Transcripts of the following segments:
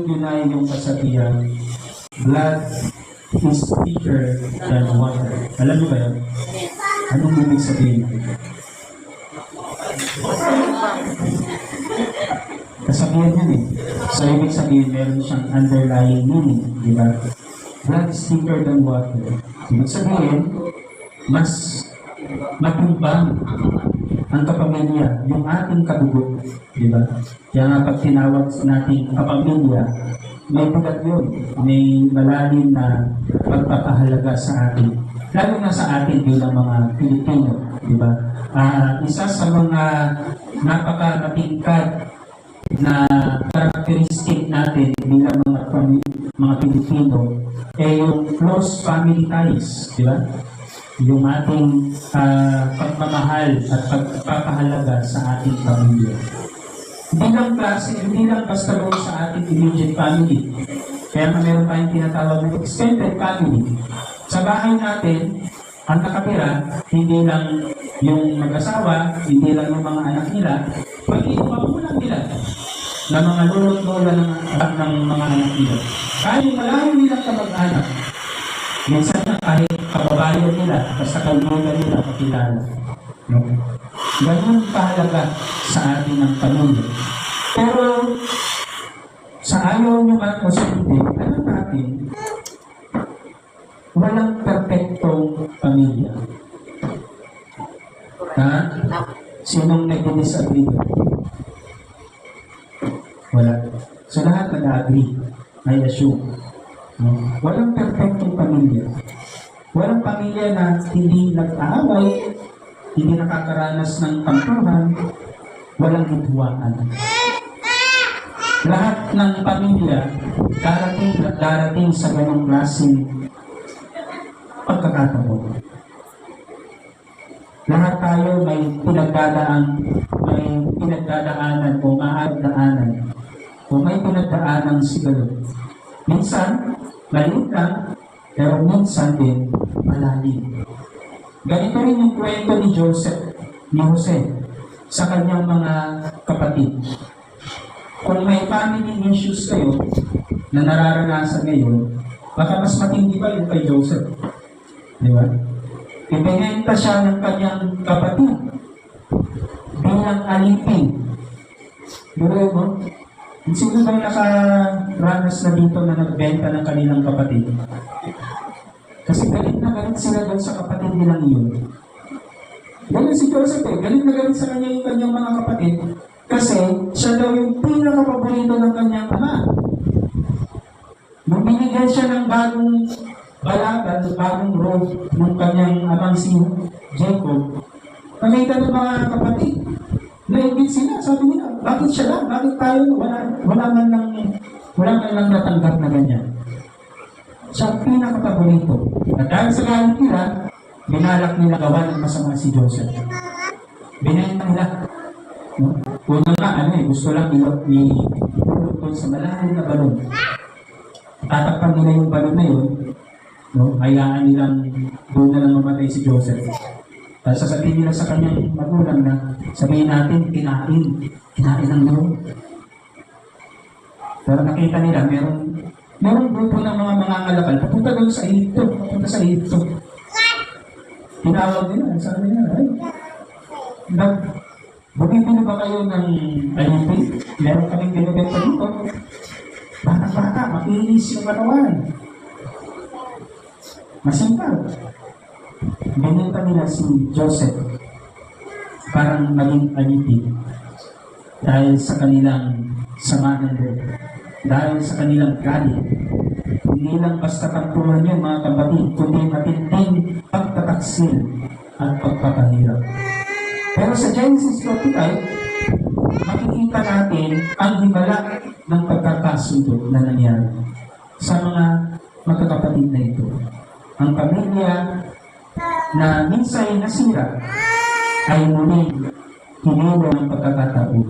niyo na yung kasabihan, blood is thicker than water. Alam niyo ba yun? Anong ibig sabihin? Kasabihan yan eh. So, ibig sabihin, meron siyang underlying meaning, di ba? Blood is thicker than water. Ibig sabihin, mas matimbang ang kapamilya, yung ating kadugo, di ba? Kaya nga pag tinawag nating kapamilya, may bigat yun, may malalim na pagpapahalaga sa atin. Lalo na sa atin bilang mga Pilipino, di ba? Isa sa mga napaka-matingkad na karakteristik natin bilang mga Pilipino ay yung close family ties, di ba? Yung ating pagmamahal at pagpapahalaga sa ating pamilya. Hindi lang basta doon sa ating immediate family. Kaya meron tayong tinatawag na extended family. Sa bahay natin, ang nakatira, hindi lang yung mag-asawa, hindi lang yung mga anak nila, pati yung magulang nila, na mga lolo-lola ng mga anak nila. Kahit yung malayo nilang kamag-anak, minsan na kahit kababayan nila, basta kalmoga nila, kakilala. No? Ganun kahalaga sa atin ng pamilya. Pero, sa ayaw nyo at masundin, alam natin, walang perfectong pamilya. Ha? Sinong nag-disagree? Wala. So lahat nag-agree. I assume. No? Walang perfectong pamilya. Walang pamilya na hindi nag-aaway, hindi nakakaranas ng tampuhan, walang hituwaan. Lahat ng pamilya darating sa ganong klaseng pagkakataon. Lahat tayo may pinagdadaanan o maaaring o may pinagdaanan siguro. Minsan, maliit lang, pero minsan din malalim. Ganito rin yung kwento ni Jose sa kanyang mga kapatid. Kung may family issues kayo na nararanasan ngayon, baka mas matindi pa yung kay Joseph. Di ba? Ibinenta siya ng kanyang kapatid bilang alipin. Duro mo? Sino bang nakaranas na dito na nagbenta ng kanilang kapatid? Kasi galit na galit sila doon sa kapatid nilang iyon. Galit si Joseph galit na galit sa kanya yung kanyang mga kapatid kasi siya daw yung pinakapaborito ng kanyang ama. Nung binigyan siya ng bagong balatan, bagong robe ng kanyang amang si Jacob, nakita ng mga kapatid, naibig sila, sabi nila, bakit siya lang? Bakit tayo? Wala man lang natanggap na ganyan. Siya ang pinakapaborito. At dahil sa galit nila, binalak nila gawa ng masama si Joseph. Binenta nila. No? Una nga, gusto lang i-pulot sa malalim na balon. Tatakpan nila yung balon na yun, no? Hayaan nilang doon na lang mamatay si Joseph. Tapos sasabihin nila sa kanyang magulang na sabihin natin, kinain ng loob. Pero nakita nila, merong grupo ng mga mangangalakal, papunta doon sa Egypto. Tinawag nila, sabi nila, bumibili ba kayo ng alipin? Meron kaming binibenta dito. Bata-bata, makinis yung katawan. Masimpal. Binenta nila si Joseph parang maging alipin dahil sa kanilang sama ng loob, dahil sa kanilang galit. Hindi lang basta tampuhan yun mga kapatid, kundi matinding pagtataksil at pagpapahirap. Pero sa Genesis 45, makikita natin ang himala ng pagkakasundo na nangyari sa mga magkakapatid na ito. Ang pamilya na minsan nasira ay muling hinilo ng pagkakataon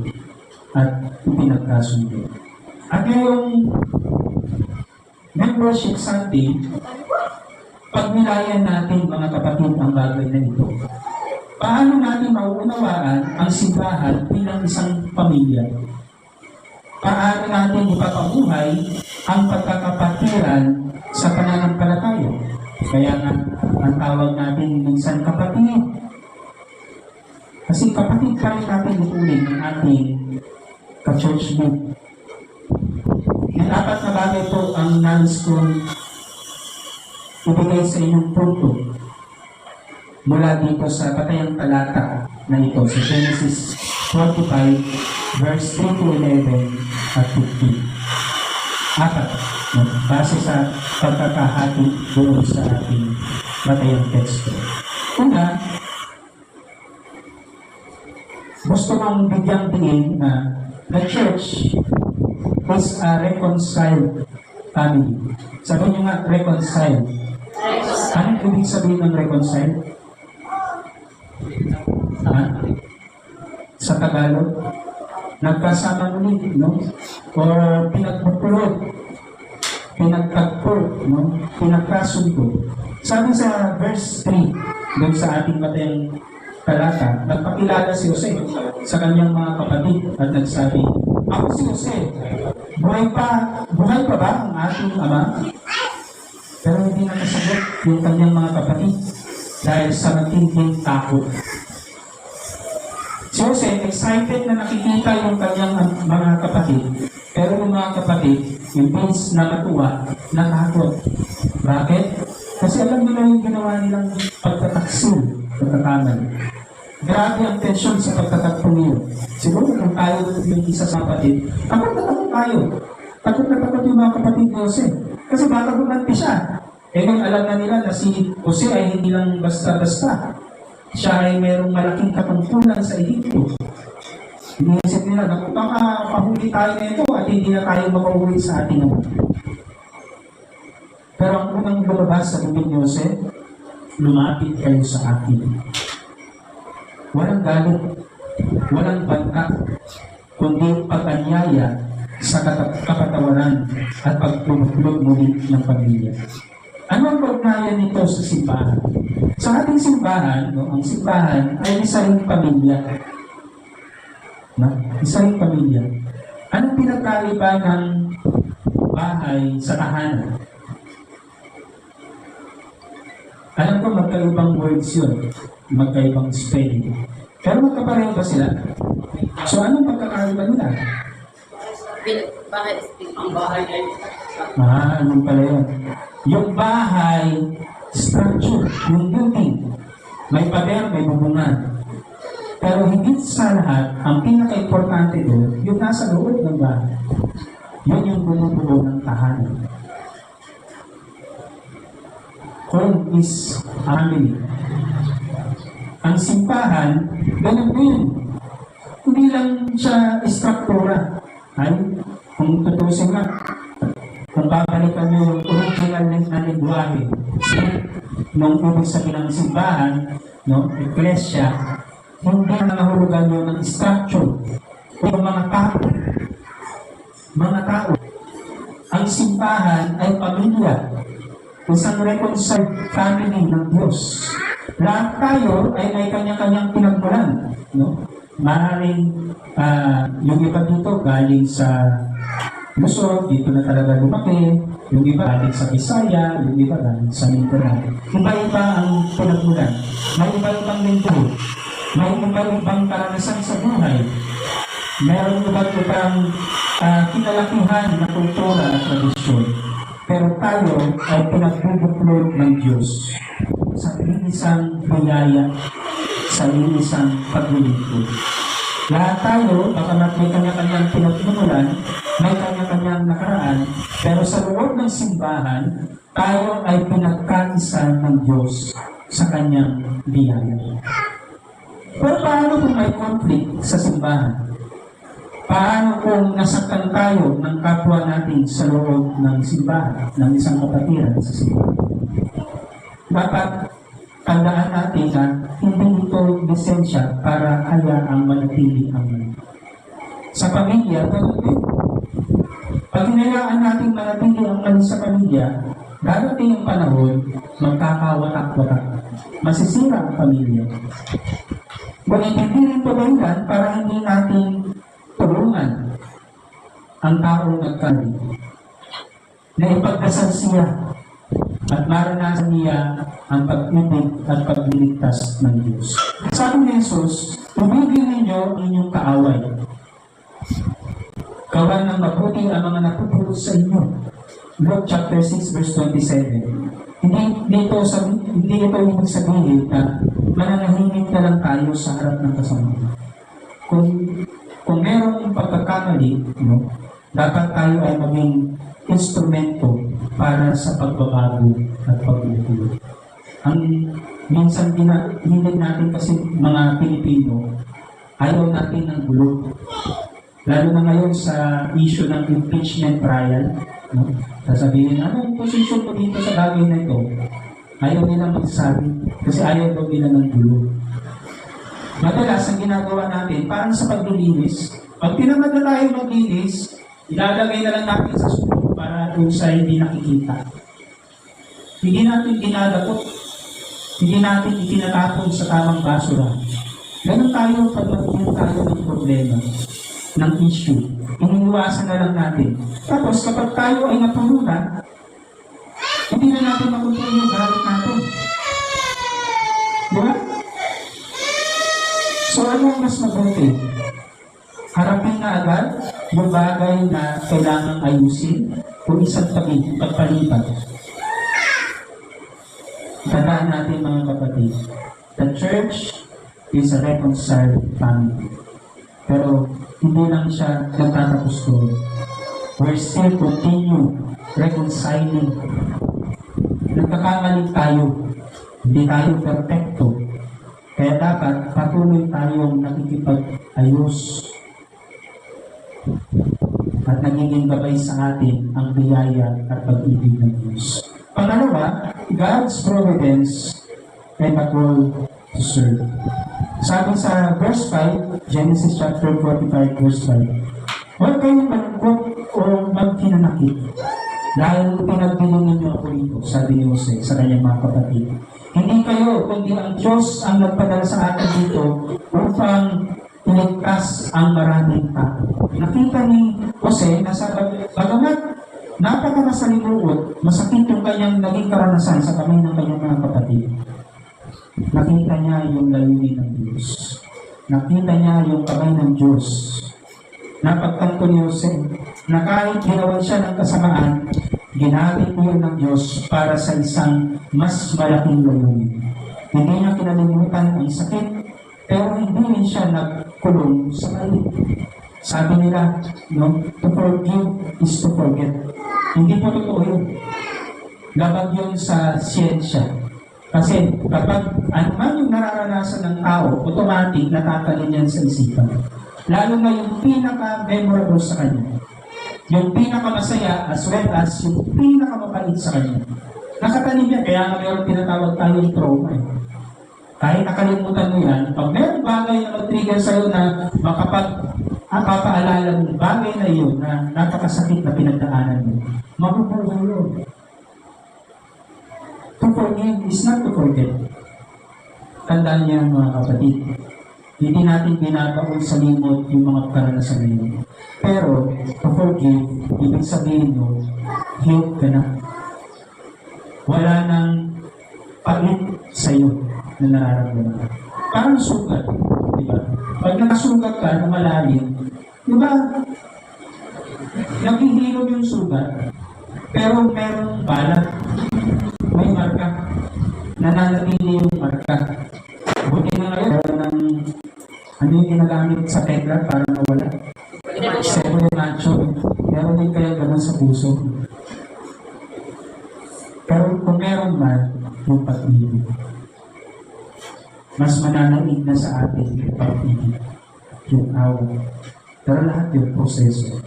at ipinagkasundo. At yung membership Sunday, pagnilayan natin mga kapatid ang bagay na ito. Paano natin mauunawaan ang simbahan bilang isang pamilya? paano natin ipapabuhay ang pagkakapatiran sa pananampalataya. Kaya nga, ang tawag natin minsan kapatid. Kasi kapatid pa rin natin ituloy ng ating ka-church book. Yung apat na bagay po ang nais kong ibigay sa inyong punto mula dito sa patayang talata na ito sa Genesis 45 verse 3 to 11 at 15. Apat, base sa pagkakahati doon sa ating patayang teksto. Una, gusto kong bigyang tingin na the church is a reconciled family. Sabi niyo nga, reconciled. Anong ibig sabihin ng reconciled? Sa Tagalog? Nagkasama ulit, no? Or pinagpupulot, pinagtagpo, no? Pinagkasundo. Sabi sa verse 3, doon sa ating matayang talata, nagpakilala si Jose sa kanyang mga kapatid at nagsabi, ako si Jose, buhay pa ba ang ating ama? Pero hindi nakasagot yung kanyang mga kapatid dahil sa matinding takot. Si Jose, excited na nakikita yung kanyang mga kapatid, pero yung mga kapatid, imbes na matuwa, natakot. Bakit? Kasi alam nila yung ginawa nilang pagtataksil, pagkakamali. Grabe ang tension sa pagtatakpo niyo. Siguro kung tayo yung isa sa kapatid, takot na takot tayo. Takot na takot yung mga kapatid ni Jose. Kasi baka gumanti siya. Eh kung alam na nila na si Jose ay hindi lang basta-basta. Siya ay merong malaking katungkulan sa Egypto. Iniisip nila, naku, baka pahuli tayo nito at hindi na tayo makauwi sa ating ama. Pero ang unang lumabas sa bibig ni Jose, lumapit kayo sa akin. Walang galit, walang banta, kundi pag-anyaya sa kapatawaran at pagtulog muli ng pamilya. Ano ang pagkaya nito sa simbahan? Sa ating simbahan, no, ang simbahan ay isa ring pamilya. Isa ring pamilya. Anong pinagkaiba ng bahay sa tahanan? Alam ko magkaibang words yun, magkaibang spelling. Pero magkapareho ba sila? So anong pagkakaiba nila? Bahay ay anong pala yun? Yung bahay, structure, yung building. May pader, may bubungan. Pero higit sa lahat, ang pinaka-importante doon, yung nasa loob ng bahay. Yun yung bumubuo ng tahanan. Home is family. Ang simbahan, ganun din. Hindi lang siya struktura. Ay, kung tutusin nga, kung babalikan nyo yung original na lingwahe, nung ibig sabihin ng simbahan, no, iglesia, hindi na nahulugan nyo ng structure o mga tao. Mga tao. Ang simbahan ay pamilya. Isang reconciled family ng Diyos. Lahat tayo ay may kanya-kanyang pinagmulan. No? Maaaring yung iba dito galing sa Luzon, dito na talaga lumaki. Yung iba galing sa Bisaya, yung iba galing sa Mindanao. Iba-iba ang pinagmulan. May iba-ibang lingkod. May iba-ibang karanasan sa buhay. Meron iba-ibang kinalakihan na kultura at tradisyon. Pero tayo ay pinagbubuklod ng Diyos sa iisang biyaya, sa iisang paglilingkod. Lahat tayo, baka may kanya-kanyang pinagmumulan, may kanya-kanyang nakaraan, pero sa loob ng simbahan, tayo ay pinagkaisa ng Diyos sa kanyang biyaya. Pero paano kung may conflict sa simbahan? Paano kung nasaktan tayo ng kapwa natin sa loob ng simbahan, ng isang kapatiran sa simbahan? Dapat tandaan natin na hindi ito lisensya para hayaang manatili ang mga. Sa pamilya, pag hinayaan natin manatili ang mga sa pamilya, darating ang panahon, magkakawatak-watak. Masisira ang pamilya. Kung hindi rin ito dahilan para hindi natin tulungan ang taong nagkari, na ipagdasal siya at maranasan niya ang pag-ibig at pagliligtas ng Diyos. Sabi ni Jesus, "Ibigin ninyo ang inyong kaaway. Gawa ng mabuti ang mga napupulot sa inyo." Luke chapter 6 verse 27. Hindi ito ibig sabihin na mananahimik na lang tayo sa harap ng kasama. Kung merong pagkakamali, dapat tayo ay maging instrumento para sa pagbabago at pagbabago. Ang minsan hilig natin kasi mga Pilipino, ayaw natin ng gulo. Lalo na ngayon sa issue ng impeachment trial, sasabihin, anong posisyon ko dito sa bagay na ito? Ayaw nila magsabi kasi ayaw daw nila ng gulo. Madalas ang ginagawa natin, parang sa paglilinis, pag tinamad na tayo maglinis, ilalagay na lang natin sa suko para doon sa hindi nakikita. Hindi natin dinadapot, hindi natin itinatapon sa tamang basura. Ganun tayo pag magiging tayo ng problema, ng issue. Iniiwasan na lang natin. Tapos kapag tayo ay natulunan, hindi na natin makontrol yung galit natin. Diba? So ano ang mas mabuti? Harapin na agad yung bagay na kailangang ayusin o isang pagpalipat. Tandaan natin mga kapatid, the church is a reconciled family. Pero hindi lang siya nagtatapos doon. We still continue reconciling. Nagkakamali tayo. Hindi tayo perfecto. Kaya dapat patuloy tayong nakikipag-ayos. At nagiging gabay sa atin ang biyaya at pag-ibig ng Diyos. Pangalawa, God's providence and a call to serve. Sabi sa verse 5, Genesis chapter 45, verse 5, "Huwag kayong malungkot o maghinanakit, dahil pinagbilingin niyo ako rito," sabi ni Jose sa kanyang mga kapatid. "Hindi kayo, kundi ang Diyos ang nagpadala sa atin dito upang iligtas ang maraming tao." Nakita ni Jose na bagamat napakamasalimuot, masakit yung kanyang naging karanasan sa kamay ng kanyang mga kapatid. Nakita niya yung layunin ng Diyos. Nakita niya yung kamay ng Diyos. Napagtanto ni Jose na kahit ginawa siya ng kasamaan, ginamit niyo ng Diyos para sa isang mas malaking layunin. Hindi niya kinalimutan ang sakit, pero hindi rin siya nagkulong sa mali. Sabi nila, to forgive is to forget. Hindi po totoo yun. Labag yun sa siyensya. Kasi kapag ano man yung nararanasan ng tao, automatic natatalin yan sa isipan. Lalo na yung pinaka-memorable sa kanya. Yung pinaka-masaya as well as yung pinaka-mapait sa kanya. Nakatanim yan, kaya nga mayroon tinatawag tayong trauma. Kahit nakalimutan mo yan, pag mayroong bagay na mag-trigger sa'yo na makapapaalala ng bagay na yun na napakasakit na pinagdaanan mo, mabubuhay yun. To forgive is not to forget. Tandaan niya mga kapatid, hindi natin binabaon sa limot yung mga karanasan na yun. Pero, to forgive, ibig sabihin mo, healed ka na. Wala nang pait sa'yo na nararamdaman. Parang sugat, di ba? Pag nakasugat ka na malalim, di ba? Naghihilom yung sugat, pero merong balat. May marka. Nananatili yung marka. Buti na ngayon, ano yung ginagamit sa pedra para mawala? Sebo de macho. Meron din kaya gano'n sa puso. Pero kung meron man, yung pag-ibig. Mas mananaig na sa atin yung pag-ibig. Yung awa. Pero lahat yung proseso.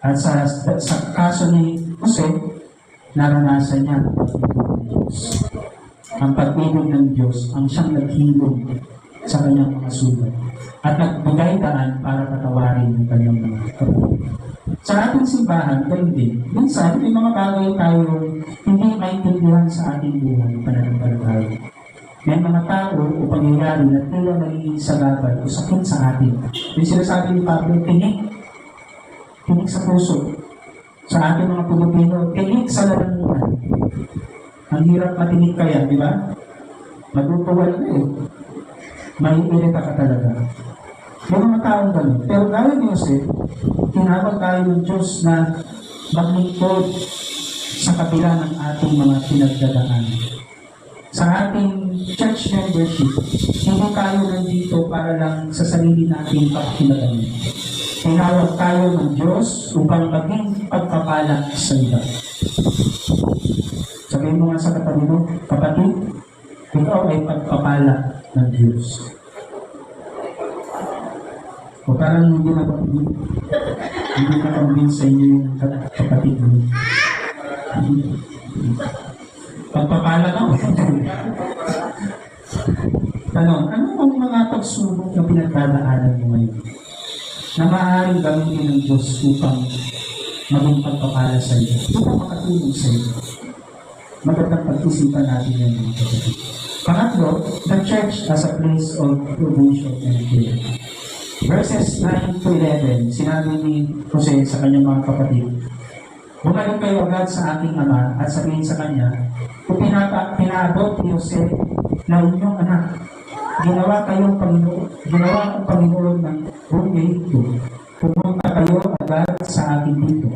At sa kaso ni Jose, naranasan niya ang pag-ibig ng Diyos. Ang pag-ibig ng Diyos ang siyang naghilom sa kanyang mga sugat at nagbigay daan para patawarin ng kanyang mga kapatid. Sa ating simbahan, ganun din. Minsan, may mga bagay tayo hindi maintindihan sa ating buhay pananampalataya. May mga tao o pangyayari na tila nagiging sagabal o sakit sa atin. Yung sinasabi ni Pablo, tinik. tinik sa puso. Sa ating mga Pilipino, tinik sa lalamunan. Ang hirap matinig kaya, di ba? Madutuwal na eh. Maiirita ka talaga. Yung mga taong gano'n. Pero gaya ni Jose, tinawag tayo ng Diyos na maglingkod sa kabila ng ating mga pinagdadaan. Sa ating church membership, hindi tayo nandito para lang sa sarili nating kapakinagan. Tinawag tayo ng Diyos upang maging pagpapala sa iba. Sabihin mo nga sa katabi mo, kapatid, ikaw ay pagpapala ng Diyos. O parang hindi na convince sa inyo yung kapatid mo. Pagpapala ka mo. Tanong, ano ang mga pagsubok na pinagdadaanan mo ngayon? Na maaaring gamitin ng Diyos upang maging pagpapala sa iyo, upang makatulong sa iyo. Magandang pag-isipan natin yan mga kapatid. Pangatlo, the church as a place of provision and care. Verses 9 to 11, sinabi ni Jose sa kanyang mga kapatid, bumalik kayo agad sa aking ama at sabihin sa kanya, kung pinaabot ni Jose na inyong anak, ginawa kong Panginoon ng buong Ehipto. Pumunta kayo agad sa akin dito.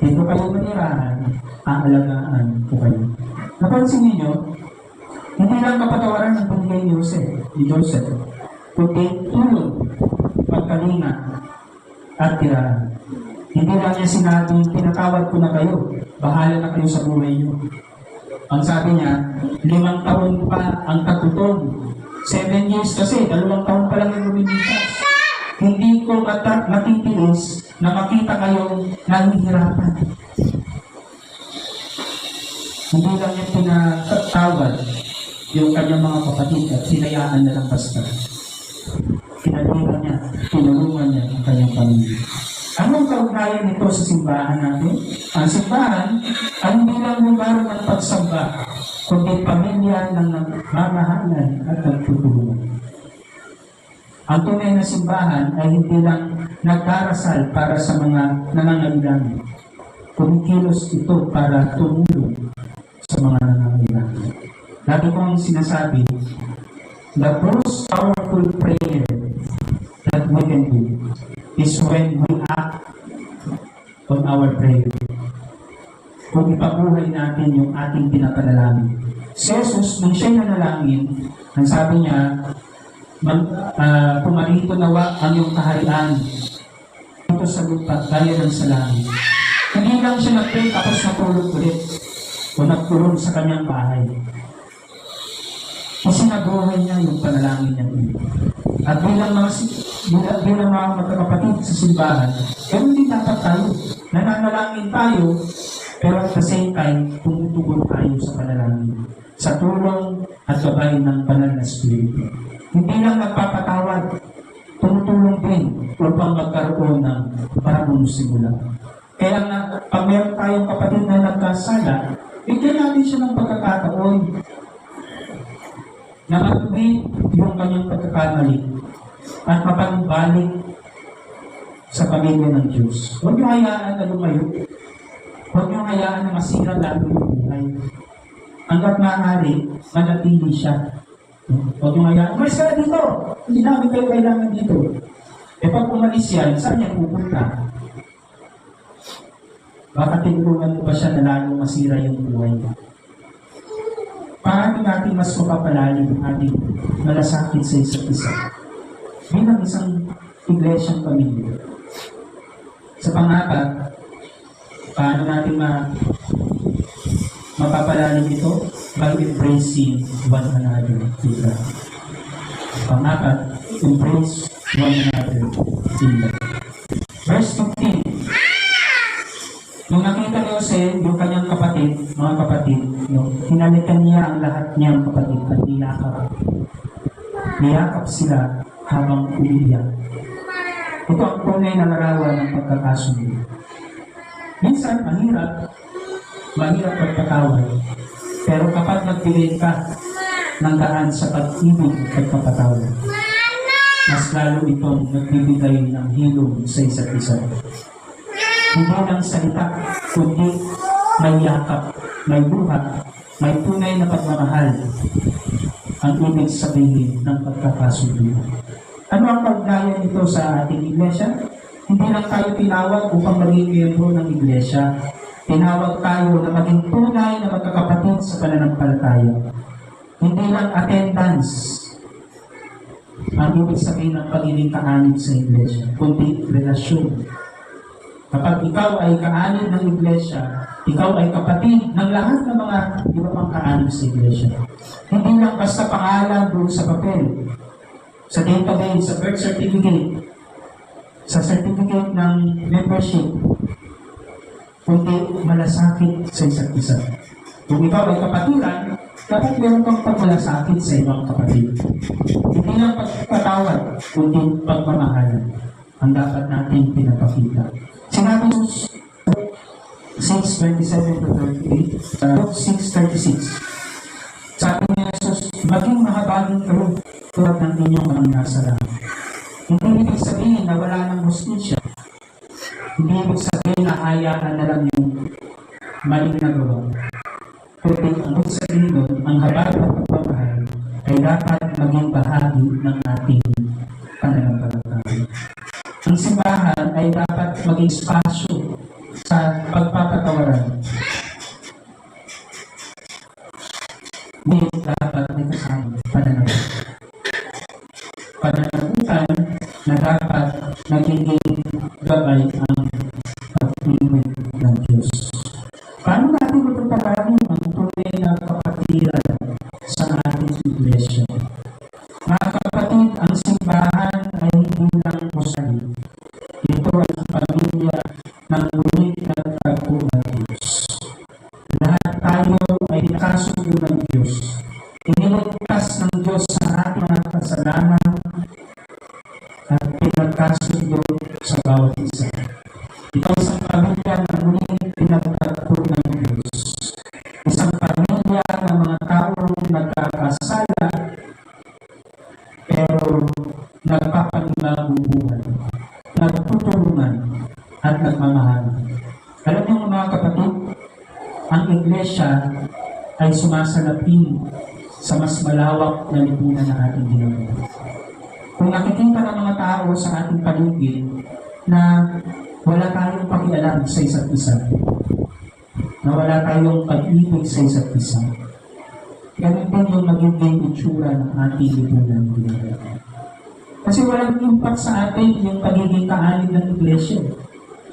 Dito kayo manirahan, aalagaan ko kayo. Napansin ninyo, hindi lang kapatawaran ng binigay ni Joseph, kundi tulong, pagkalinga, at tirahan. Hindi lang niya sinabi, pinatawad ko na kayo, bahala na kayo sa buhay niyo. Ang sabi niya, 5 taon pa ang katuton. 7 years kasi, 2 taon pa lang yung lumilipas. Hindi ko matitiis na makita kayong nanghihirapan. Hindi lang niya pinatawad yung kanyang mga kapatid at sinayaan na lang basta. Pinalira niya, tinulungan niya ang kanyang pamilya. Anong kaugnayan nito sa simbahan natin? Ang simbahan ay hindi lang lugar ng pagsamba, kundi pamilya ng nagmamahalan at nagtutulungan. Ang tunay na simbahan ay hindi lang nagdarasal para sa mga nangangailangan. Kumikilos ito para tumulong sa mga nangangailangan. Lagi kong sinasabi, the most powerful prayer that we can do is when we act on our prayer. Kung ipabuhay natin yung ating pinapanalangin. Si Jesus, nung siya'y nanalangin, ang sabi niya, pumarito nawa ang iyong kaharian dito sa lupa, gaya ng sa langit. Hindi lang siya nag-pray tapos natulog ulit o nagkulong sa kanyang bahay. Kasi nabuhay niya yung panalangin niya. At bilang mga magkakapatid sa simbahan, ganun din dapat tayo. Nananalangin tayo, pero at the same time, tumutugon tayo sa panalangin. Sa tulong at gabay ng banal na Espiritu. Hindi lang nagpapatawad, tumutulong din upang magkaroon ng bagong simula. Kaya nga, pag meron tayong kapatid na nagkasala, bigyan natin siya ng pagkakataon na mag-uwi yung kanyang pagkakamali at mapagbalik sa pamilya ng Diyos. Huwag niyo hayaan na lumayo. Huwag niyo hayaan na masira lalo yung buhay. Hanggat maaari, manatili siya. Huwag niyo hayaan, umalis ka dito! Hindi namin kayo kailangan dito. E pag umalis yan, saan niya pupunta? Baka tinulungan mo ba siya na lalong masira yung buhay niya? Paano natin mas mapapalalim ang ating malasakit sa isa't isa? Bilang isang iglesyang pamilya. Sa pang-apat, paano natin mapapalalim ito? By embracing one another. Pang-apat, embrace one another in love. Verse 15. Nung nakita ni Jose, yung kanyang kapatid, mga kapatid, hinalikan niya ang lahat niyang kapatid at niyakap. Niyakap sila habang umiiyak. Ito ang tunay na larawan ng pagkakasundo. Minsan, mahirap magpatawad. Pero kapag nagpili ka ng daan sa pag-ibig at pagpatawad, mas lalo itong nagbibigay ng hilom sa isa't isa. Hindi lang salita, kundi may yakap, may buhat, may tunay na pagmamahal ang ibig sabihin ng pagkakasunod. Ano ang paglayan nito sa ating iglesia? Hindi lang tayo tinawag upang maging miyembro ng iglesia. Tinawag tayo na maging tunay na magkakapatid sa pananampalataya. Hindi lang attendance ang ibig sabihin ng pagiging kaanib sa iglesia, kundi relasyon. Kapag ikaw ay kaanib ng iglesia, ikaw ay kapatid ng lahat ng mga iba pang kaanib sa iglesia. Hindi lang basta pangalan doon sa papel, sa database, sa birth certificate, sa certificate ng membership, kundi malasakit sa isa't isa. Kung ikaw ay kapatiran, dapat meron kang pagmalasakit sa ibang kapatid. Hindi lang pagpatawad, kundi pagmamahalan ang dapat natin pinapakita. Sinabi mo 6:27-38, 6:36. Sabi ni Jesus, maging mahabagin kayo tulad ng inyong mga nasa langit. Hindi ibig sabihin na wala ng hustisya. Hindi ibig sabihin na hayaan na lang yung maling nagawa. Kundi ang ibig sabihin doon, ang habag at pagmamahal ay dapat maging bahagi ng ating pananampalataya. Ang simbahan ay dapat maging spasyo sa pagpapatawaran. Hindi dapat may kasama pananampalataya. Pananagutan na dapat nagiging gabay ang pag-ibig ng Diyos. Paano natin matutupalin ang tunay na kapatiran sa ating iglesia? Mga kapatid, ang simbahan ay hindi lang musali. Ito ay pamilya ng ulit na tagpo ng Diyos. Lahat tayo ay pinakasundo ng Diyos. Iniligtas ng Diyos sa ating mga kasalanan at pinagkasundo sa bawat isa. Ito ay isang pamilya na muling pinagtagpo ng Diyos. Isang pamilya ng mga taong nagkakasala pero nagpapanimbang buhay, nagtutulungan at nagmamahalan. Alam niyo mga kapatid, ang iglesia ay sumasalapi sa mas malawak na lipunan ng ating ginagawa. Kung nakikita ng mga tao sa ating paligid na wala tayong pakialam sa isa't isa, na wala tayong pag-ibig sa isa't isa, ganun din yung magiging itsura ng ating lipunan ng ginagawa. Kasi walang impact sa atin yung pagiging kaanib ng iglesia.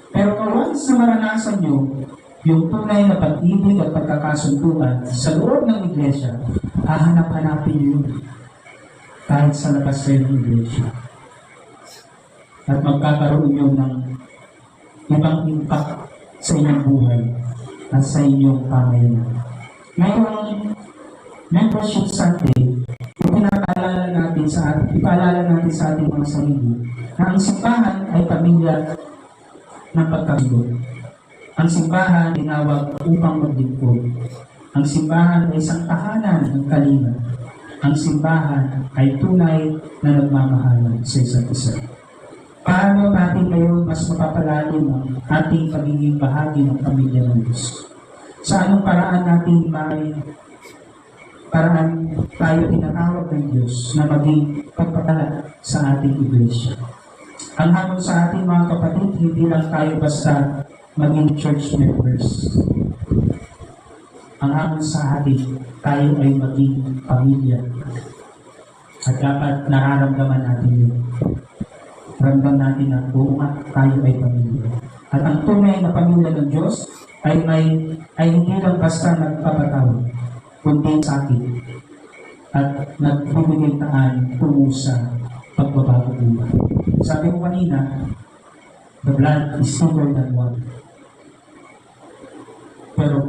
Pero once na maranasan nyo yung tunay na pag-ibig at pagkakasunduan sa loob ng iglesia, hahanap-hanapin nyo yun kahit sa labas kayo ng iglesia. At magkakaroon nyo ng ibang impact sa inyong buhay at sa inyong pamayanan. Ngayong Membership Sunday, ipaalala natin sa ating mga sarili na ang simbahan ay pamilya ng pagkabigo. Ang simbahan tinawag upang maglingkod. Ang simbahan ay isang tahanan ng kalinga. Ang simbahan ay tunay na nagmamahalan sa isa't isa. Paano natin ngayon mas mapapalalim ang ating pagiging bahagi ng pamilya ng Diyos? Sa anong paraan tayo tinatawag ng Diyos na maging pagpatala sa ating iglesia? Ang hamon sa ating mga kapatid, hindi lang tayo basta maging church members. Ang hamon sa atin, tayo ay maging pamilya. At dapat nararamdaman natin yun. Ramdam natin na buong tayo ay pamilya. At ang tunay na pamilya ng Diyos ay hindi lang basta nagpapatawad, kundi sakit at nagbibigay taan tungo sa pagbabago buhay. Sabi ko kanina, the blood is thicker than water. Pero